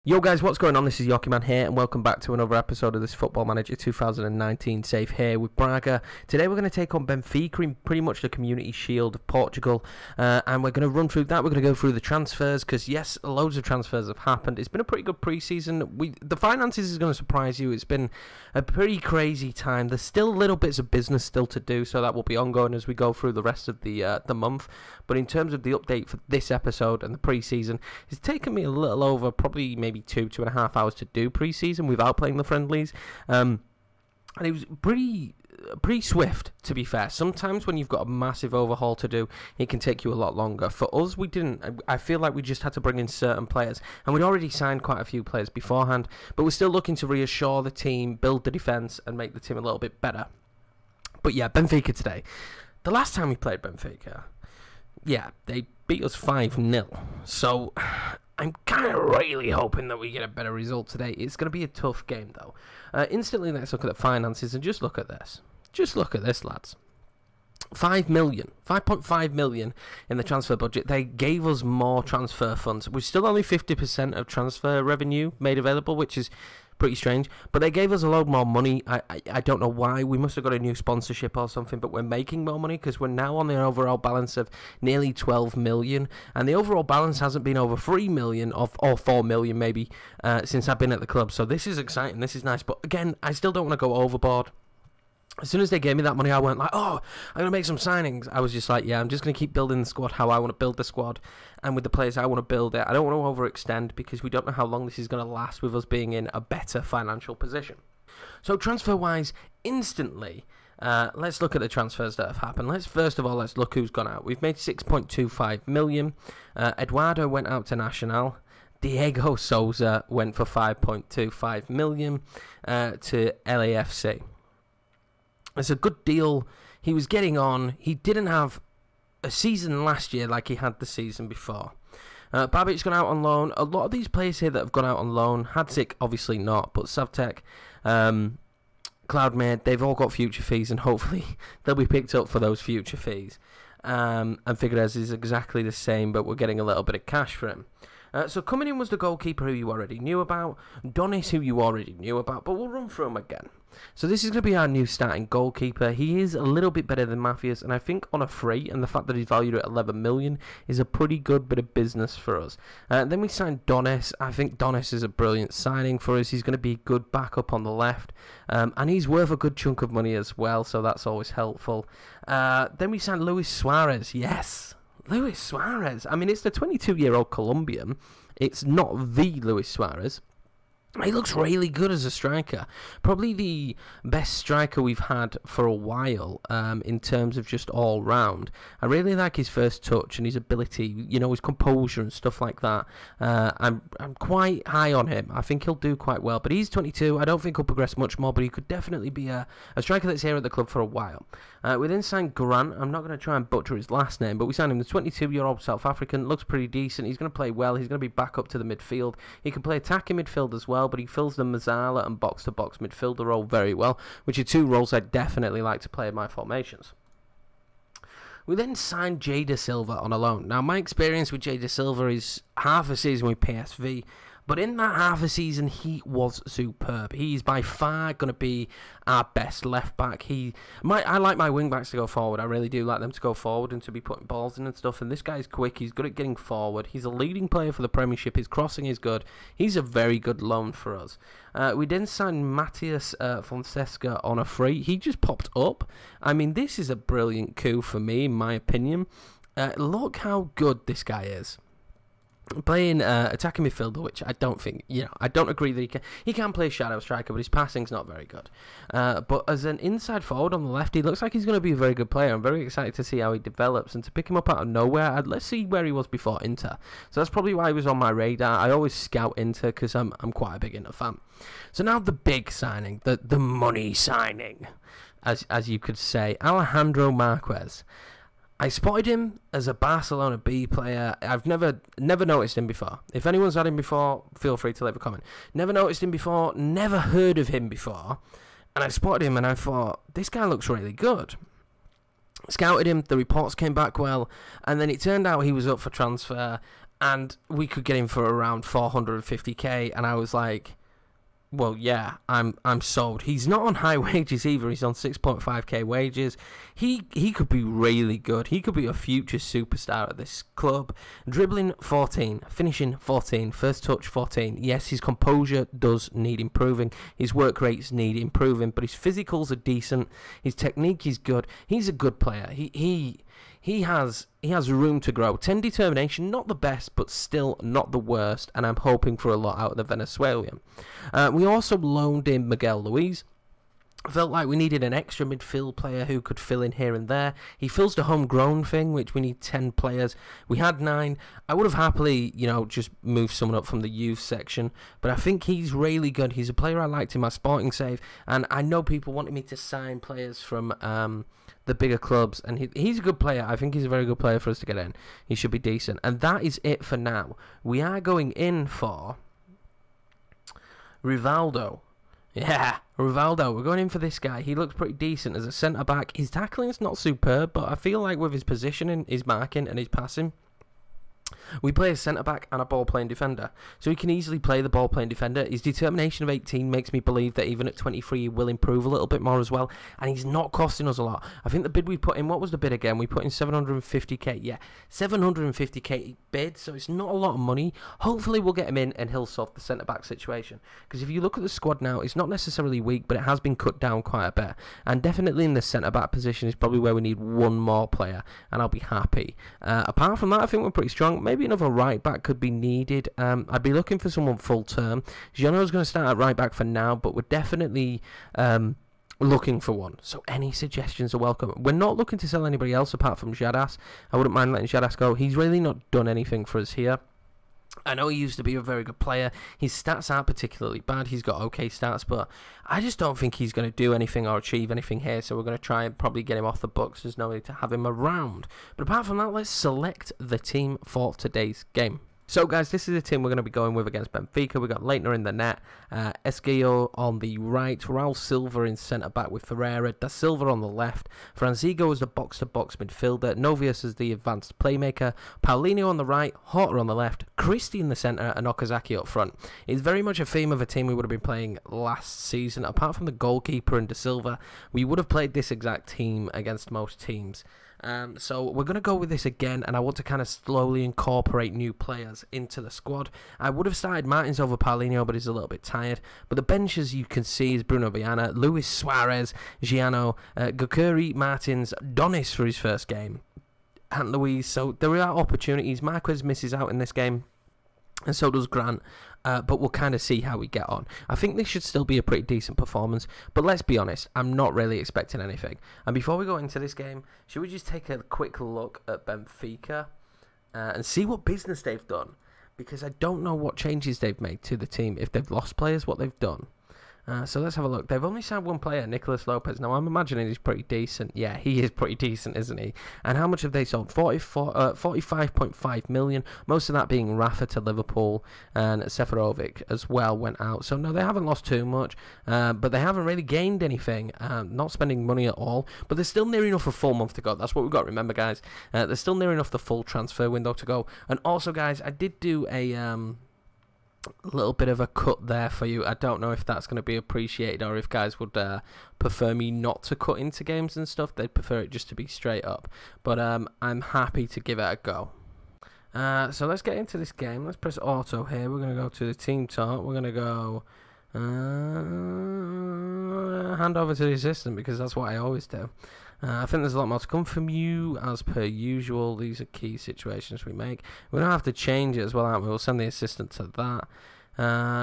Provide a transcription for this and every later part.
Yo guys, what's going on? This is Yoki Man here and welcome back to another episode of this Football Manager 2019 save here with Braga. Today we're going to take on Benfica in pretty much the Community Shield of Portugal, and we're going to run through that. We're going to go through the transfers because yes, loads of transfers have happened. It's been a pretty good pre-season. The finances is going to surprise you. It's been a pretty crazy time. There's still little bits of business still to do, so that will be ongoing as we go through the rest of the month. But in terms of the update for this episode and the pre-season, it's taken me a little over probably maybe 2.5 hours to do pre-season without playing the friendlies, and it was pretty swift, to be fair. Sometimes when you've got a massive overhaul to do, it can take you a lot longer. For us, we didn't. I feel like we just had to bring in certain players, and we'd already signed quite a few players beforehand, but we're still looking to reassure the team, build the defence and make the team a little bit better. But yeah, Benfica today. The last time we played Benfica, yeah, they beat us 5-0. So I'm kind of really hoping that we get a better result today. It's going to be a tough game, though. Instantly, let's look at the finances and just look at this. Just look at this, lads. 5.5 million in the transfer budget. They gave us more transfer funds. We're still only 50% of transfer revenue made available, which is pretty strange, but they gave us a load more money. I don't know why. We must have got a new sponsorship or something, but we're making more money because we're now on the overall balance of nearly 12 million, and the overall balance hasn't been over 3 million or 4 million maybe since I've been at the club. So this is exciting, this is nice, but again, I still don't want to go overboard. As soon as they gave me that money, I went like, oh, I'm going to make some signings. I was just like, yeah, I'm just going to keep building the squad how I want to build the squad and with the players I want to build it. I don't want to overextend because we don't know how long this is going to last with us being in a better financial position. So transfer-wise, instantly, let's look at the transfers that have happened. First of all, let's look who's gone out. We've made 6.25 million. Eduardo went out to Nacional. Diego Souza went for 5.25 million to LAFC. It's a good deal. He was getting on. He didn't have a season last year like he had the season before. Babic's gone out on loan. A lot of these players here that have gone out on loan, Hadzik obviously not, but Savtek, Cloudmare, they've all got future fees, and hopefully they'll be picked up for those future fees. And Figueres is exactly the same, but we're getting a little bit of cash for him. So coming in was the goalkeeper who you already knew about, Donis who you already knew about, but we'll run through him again. So this is going to be our new starting goalkeeper. He is a little bit better than Matthias, and I think on a free, and the fact that he's valued at 11 million is a pretty good bit of business for us. Then we signed Donis. I think Donis is a brilliant signing for us. He's going to be a good backup on the left, and he's worth a good chunk of money as well, so that's always helpful. Then we signed Luis Suarez. Yes, Luis Suarez. I mean, it's the 22-year-old Colombian. It's not the Luis Suarez. He looks really good as a striker. Probably the best striker we've had for a while in terms of just all round. I really like his first touch and his ability, you know, his composure and stuff like that. I'm quite high on him. I think he'll do quite well. But he's 22. I don't think he'll progress much more, but he could definitely be a striker that's here at the club for a while. We then signed Grant. I'm not going to try and butcher his last name, but we signed him, the 22-year-old South African. Looks pretty decent. He's going to play well. He's going to be back up to the midfield. He can play attacking midfield as well, but he fills the Mazzala and box-to-box midfielder role very well, which are two roles I definitely like to play in my formations. We then signed Jada Silva on a loan. Now, my experience with Jada Silva is half a season with PSV, but in that half a season, he was superb. He's by far going to be our best left-back. I like my wing-backs to go forward. I really do like them to go forward and to be putting balls in and stuff. And this guy's quick. He's good at getting forward. He's a leading player for the Premiership. His crossing is good. He's a very good loan for us. We then signed Matthias Fonseca on a free. He just popped up. I mean, this is a brilliant coup for me, in my opinion. Look how good this guy is. Playing attacking midfielder, which I don't think, I don't agree that he can play shadow striker, but his passing's not very good. But as an inside forward on the left, he looks like he's going to be a very good player. I'm very excited to see how he develops and to pick him up out of nowhere. Let's see where he was before Inter. So that's probably why he was on my radar. I always scout Inter because I'm quite a big Inter fan. So now the big signing, the money signing, as you could say, Alejandro Marquez. I spotted him as a Barcelona B player. I've never noticed him before. If anyone's had him before, feel free to leave a comment. Never noticed him before, never heard of him before. And I spotted him and I thought, this guy looks really good. Scouted him, the reports came back well, and then it turned out he was up for transfer. and we could get him for around 450k, and I was like, well, yeah, I'm sold. He's not on high wages either. He's on 6.5k wages. He could be really good. He could be a future superstar at this club. Dribbling 14, finishing 14, first touch 14. Yes, his composure does need improving. His work rates need improving, but his physicals are decent. His technique is good. He's a good player. He has room to grow. 10 determination, not the best, but still not the worst, and I'm hoping for a lot out of the Venezuelan. We also loaned in Miguel Luis. Felt like we needed an extra midfield player who could fill in here and there. He fills the homegrown thing, which we need 10 players. We had 9. I would have happily, just moved someone up from the youth section, but I think he's really good. He's a player I liked in my Sporting save, and I know people wanted me to sign players from the bigger clubs, and he's a good player. I think he's a very good player for us to get in. He should be decent, and that is it for now. We are going in for Rivaldo. Yeah, Rivaldo. We're going in for this guy. He looks pretty decent as a centre-back. His tackling is not superb, but I feel like with his positioning, his marking, and his passing, we play a centre-back and a ball-playing defender, so he can easily play the ball-playing defender. His determination of 18 makes me believe that even at 23 he will improve a little bit more as well, and he's not costing us a lot. I think the bid we put in, what was the bid again? We put in 750k, yeah, 750k bid, so it's not a lot of money. Hopefully we'll get him in and he'll solve the centre-back situation, because if you look at the squad now, it's not necessarily weak, but it has been cut down quite a bit, and definitely in the centre-back position is probably where we need one more player, and I'll be happy. Apart from that, I think we're pretty strong. Maybe another right back could be needed. I'd be looking for someone full term. Giano's going to start at right back for now, but we're definitely looking for one. So any suggestions are welcome. We're not looking to sell anybody else apart from Jadas. I wouldn't mind letting Jadas go. He's really not done anything for us here. I know he used to be a very good player. His stats aren't particularly bad. He's got okay stats, but I just don't think he's going to do anything or achieve anything here, so we're going to try and probably get him off the books. There's no need to have him around. But apart from that, let's select the team for today's game. So, guys, this is the team we're going to be going with against Benfica. We've got Leitner in the net, Esquillo on the right, Raul Silva in centre-back with Ferreira, Da Silva on the left, Franzigo as the box-to-box midfielder, Novius as the advanced playmaker, Paulinho on the right, Horta on the left, Christie in the centre, and Okazaki up front. It's very much a theme of a team we would have been playing last season. Apart from the goalkeeper and Da Silva, we would have played this exact team against most teams. So we're going to go with this again, and I want to kind of slowly incorporate new players into the squad. I would have started Martins over Paulinho, but he's a little bit tired. But the bench, as you can see, is Bruno Viana, Luis Suarez, Giano, Gokuri, Martins, Donis for his first game, and Luis. So there are opportunities. Marquez misses out in this game, and so does Grant. But we'll kind of see how we get on. I think this should still be a pretty decent performance, but let's be honest, I'm not really expecting anything. And before we go into this game, should we just take a quick look at Benfica and see what business they've done? Because I don't know what changes they've made to the team. If they've lost players, what they've done. So let's have a look. They've only signed one player, Nicolas Lopez. Now, I'm imagining he's pretty decent. Yeah, he is pretty decent, isn't he? And how much have they sold? 45.5 million. Most of that being Rafa to Liverpool, and Seferovic as well went out. So, no, they haven't lost too much, but they haven't really gained anything. Not spending money at all, but they're still near enough a full month to go. That's what we've got to remember, guys. They're still near enough the full transfer window to go. And also, guys, I did do a little bit of a cut there for you. I don't know if that's going to be appreciated, or if guys would prefer me not to cut into games and stuff. They'd prefer it just to be straight up, but I'm happy to give it a go. So let's get into this game. Let's press auto here. We're going to go to the team talk. We're going to go hand over to the assistant, because that's what I always do. I think there's a lot more to come from you, as per usual. These are key situations we make. We don't have to change it as well, aren't we? We'll send the assistant to that.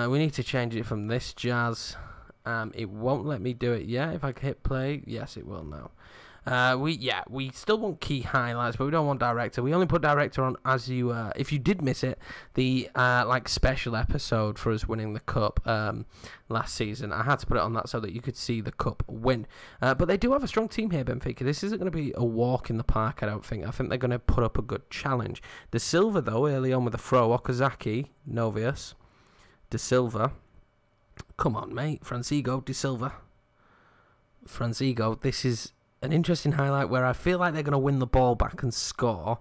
We need to change it from this jazz. It won't let me do it yet. If I hit play, yes, it will now. We still want key highlights, but we don't want director. We only put director on as you if you did miss it, the like special episode for us winning the cup last season. I had to put it on that so that you could see the cup win. But they do have a strong team here, Benfica. This isn't going to be a walk in the park, I don't think. I think they're going to put up a good challenge. Da Silva, though, early on with a throw. Okazaki, Novius, Da Silva. Come on, mate. Franzigo, Da Silva. Franzigo, this is an interesting highlight where I feel like they're going to win the ball back and score.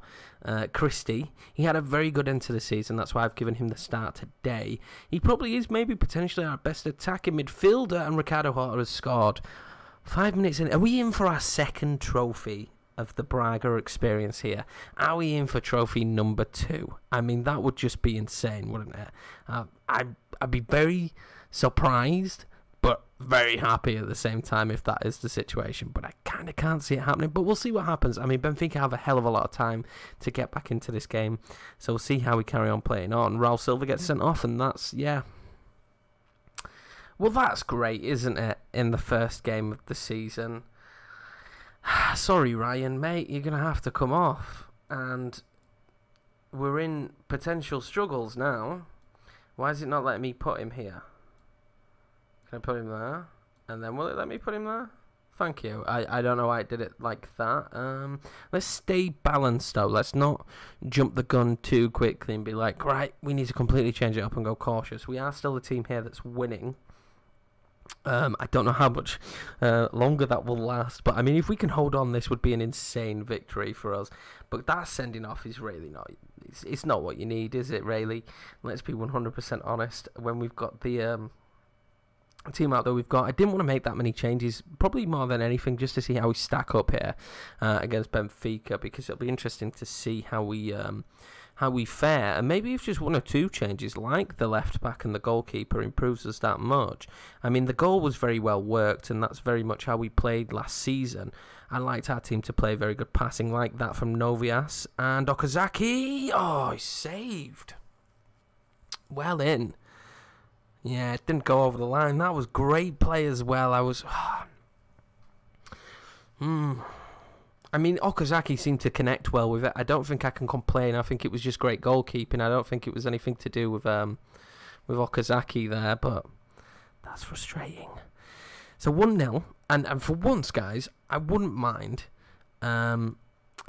Christie, he had a very good end to the season. That's why I've given him the start today. He probably is maybe potentially our best attacking midfielder, and Ricardo Horta has scored. 5 minutes in. Are we in for our second trophy of the Braga experience here? Are we in for trophy number 2? I mean, that would just be insane, wouldn't it? I'd be very surprised, but very happy at the same time if that is the situation. But I kind of can't see it happening. But we'll see what happens. I mean, Benfica have a hell of a lot of time to get back into this game. So we'll see how we carry on playing on. Raul Silva gets sent off, and that's, yeah. Well, that's great, isn't it, in the first game of the season? Sorry, Ryan, mate, you're going to have to come off. And we're in potential struggles now. Why is it not letting me put him here? Can I put him there? And then will it let me put him there? Thank you. I don't know why I did it like that. Let's stay balanced, though. Let's not jump the gun too quickly and be like, right, we need to completely change it up and go cautious. We are still the team here that's winning. I don't know how much longer that will last, but I mean, if we can hold on, this would be an insane victory for us. But that sending off is really not, it's not what you need, is it, really? Let's be 100% honest. When we've got the team out that we've got, I didn't want to make that many changes, probably more than anything just to see how we stack up here against Benfica, because it'll be interesting to see how we fare, and maybe if just 1 or 2 changes, like the left back and the goalkeeper, improves us that much. I mean, the goal was very well worked, and that's very much how we played last season. I liked our team to play very good passing like that from Novias, and Okazaki, oh, he saved. Well in. Yeah, it didn't go over the line. That was great play as well. I was... I mean, Okazaki seemed to connect well with it. I don't think I can complain. I think it was just great goalkeeping. I don't think it was anything to do with Okazaki there, but that's frustrating. So 1-0, and for once, guys, I wouldn't mind a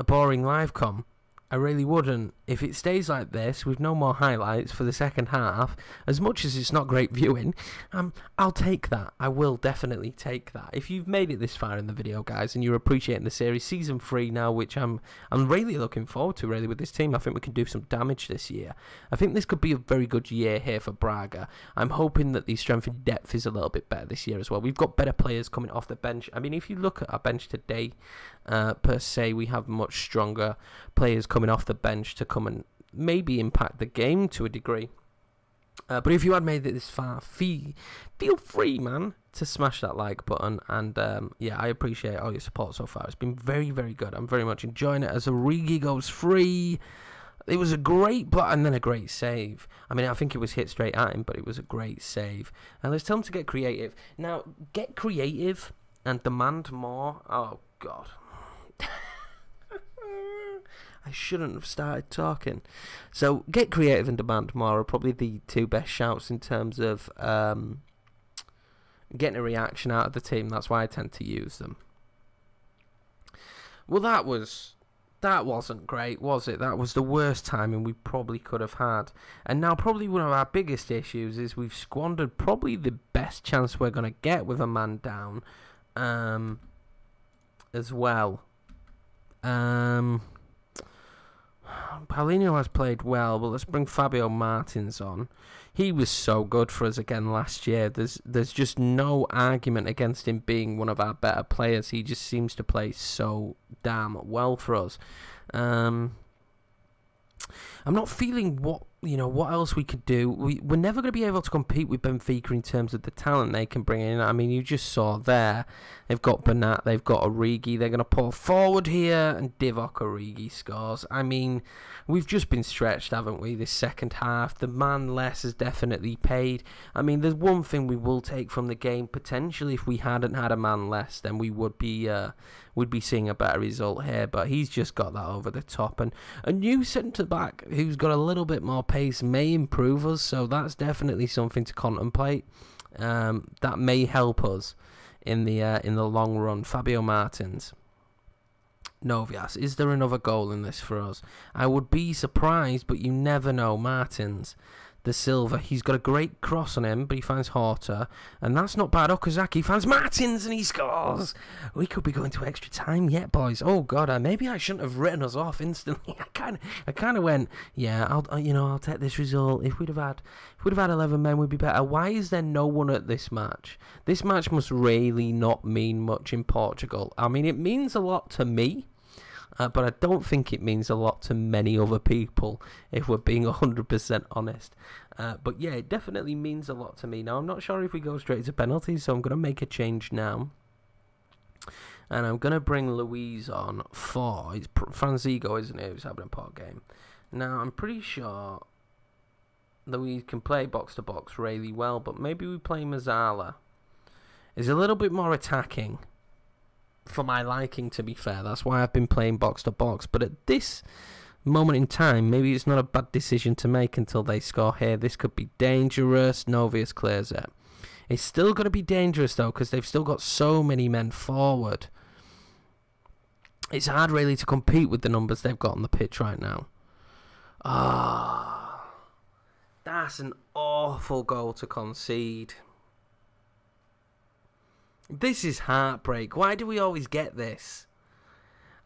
boring live com. I really wouldn't. If it stays like this with no more highlights for the second half, as much as it's not great viewing, I'll take that. I will definitely take that. If you've made it this far in the video, guys, and you're appreciating the series, season 3 now, which I'm really looking forward to, really, with this team. I think we can do some damage this year. I think this could be a very good year here for Braga. I'm hoping that the strength and depth is a little bit better this year as well. We've got better players coming off the bench. I mean, if you look at our bench today, per se, we have much stronger players coming off the bench to come and maybe impact the game to a degree. But if you had made it this far, feel free, man, to smash that like button. And yeah, I appreciate all your support so far. It's been very, very good. I'm very much enjoying it as Origi goes free. It was a great block and then a great save. I mean, I think it was hit straight at him, but it was a great save. And let's tell him to get creative. Now, get creative and demand more. Oh, God. I shouldn't have started talking. So, get creative and demand more are probably the 2 best shouts in terms of getting a reaction out of the team. That's why I tend to use them. Well, that wasn't great, was it? That was the worst timing we probably could have had. And now probably one of our biggest issues is we've squandered probably the best chance we're going to get with a man down as well. Paulinho has played well, but let's bring Fabio Martins on. He was so good for us again last year. There's just no argument against him being one of our better players. He just seems to play so damn well for us. I'm not feeling what else we could do. We're never going to be able to compete with Benfica in terms of the talent they can bring in. I mean, you just saw there, they've got Bernat, they've got Origi. They're going to pull forward here, and Divock Origi scores. I mean, we've just been stretched, haven't we, this second half? The man less has definitely paid. I mean, there's one thing we will take from the game. Potentially, if we hadn't had a man less, then we would be seeing a better result here. But he's just got that over the top. And a new centre-back who's got a little bit more pace may improve us, so that's definitely something to contemplate. That may help us in the long run. Fabio Martins. Novias. Is there another goal in this for us? I would be surprised, but you never know. Martins the Silva. He's got a great cross on him, but he finds Horta, and that's not bad. Okazaki finds Martins, and he scores. We could be going to extra time yet, boys. Oh God, maybe I shouldn't have written us off instantly. I kind of went, yeah, I'll take this result. If we'd have had 11 men, we'd be better. Why is there no one at this match? This match must really not mean much in Portugal. I mean, it means a lot to me. But I don't think it means a lot to many other people, if we're being 100% honest. But yeah, it definitely means a lot to me. Now, I'm not sure if we go straight to penalties, so I'm going to make a change now. And I'm going to bring Luis on for... It's Franzigo, isn't it, who's having a pot game. Now, I'm pretty sure Luis can play box-to-box really well, but maybe we play Mazzala. He's a little bit more attacking. For my liking, to be fair. That's why I've been playing box-to-box. But at this moment in time, maybe it's not a bad decision to make until they score here. This could be dangerous. Novius clears it. It's still going to be dangerous, though, because they've still got so many men forward. It's hard, really, to compete with the numbers they've got on the pitch right now. Ah, that's an awful goal to concede. This is heartbreak. Why do we always get this?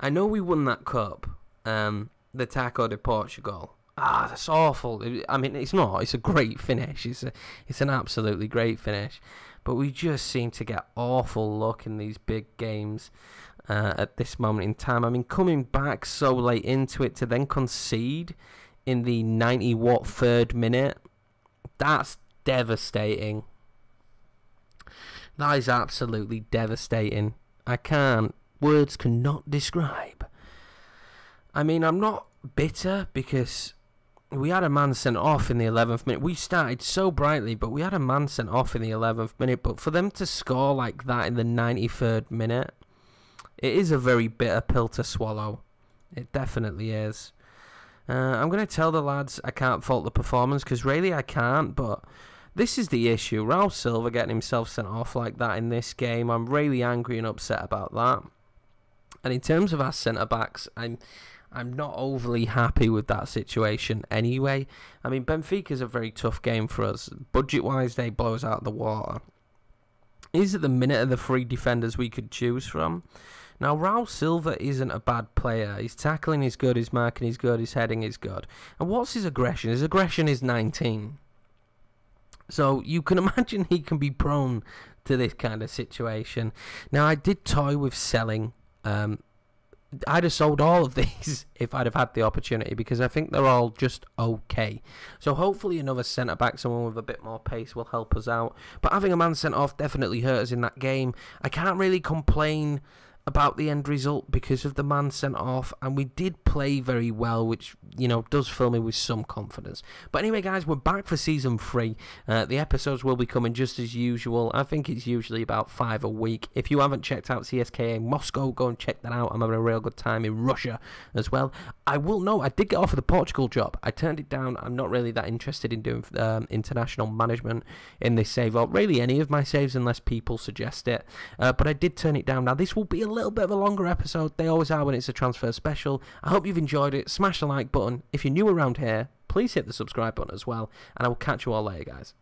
I know we won that cup, the Taco de Portugal. Ah, that's awful. I mean, it's not. It's a great finish. It's an absolutely great finish. But we just seem to get awful luck in these big games at this moment in time. I mean, coming back so late into it to then concede in the 93rd minute, that's devastating. That is absolutely devastating. Words cannot describe. I mean, I'm not bitter because we had a man sent off in the 11th minute. We started so brightly, but we had a man sent off in the 11th minute. But for them to score like that in the 93rd minute, it is a very bitter pill to swallow. It definitely is. I'm going to tell the lads I can't fault the performance because really I can't, but... This is the issue. Raul Silva getting himself sent off like that in this game. I'm really angry and upset about that. And in terms of our centre-backs, I'm not overly happy with that situation anyway. I mean, Benfica's a very tough game for us. Budget-wise, they blow us out of the water. Is at the minute of the three defenders we could choose from. Now, Raul Silva isn't a bad player. His tackling is good, his marking is good, his heading is good. And what's his aggression? His aggression is 19. So you can imagine he can be prone to this kind of situation. Now, I did toy with selling. I'd have sold all of these if I'd have had the opportunity because I think they're all just okay. So hopefully another centre-back, someone with a bit more pace, will help us out. But having a man sent off definitely hurt us in that game. I can't really complain about the end result because of the man sent off, and we did play very well, which, you know, does fill me with some confidence. But anyway, guys, we're back for season 3. The episodes will be coming just as usual. I think it's usually about 5 a week. If you haven't checked out CSKA Moscow, go and check that out. I'm having a real good time in Russia as well. I will know, I did get offered the Portugal job. I turned it down. I'm not really that interested in doing international management in this save, or really any of my saves unless people suggest it. But I did turn it down. Now, this will be a little bit of a longer episode. They always are when it's a transfer special. I hope you've enjoyed it. Smash the like button. If you're new around here, please hit the subscribe button as well, and I will catch you all later, guys.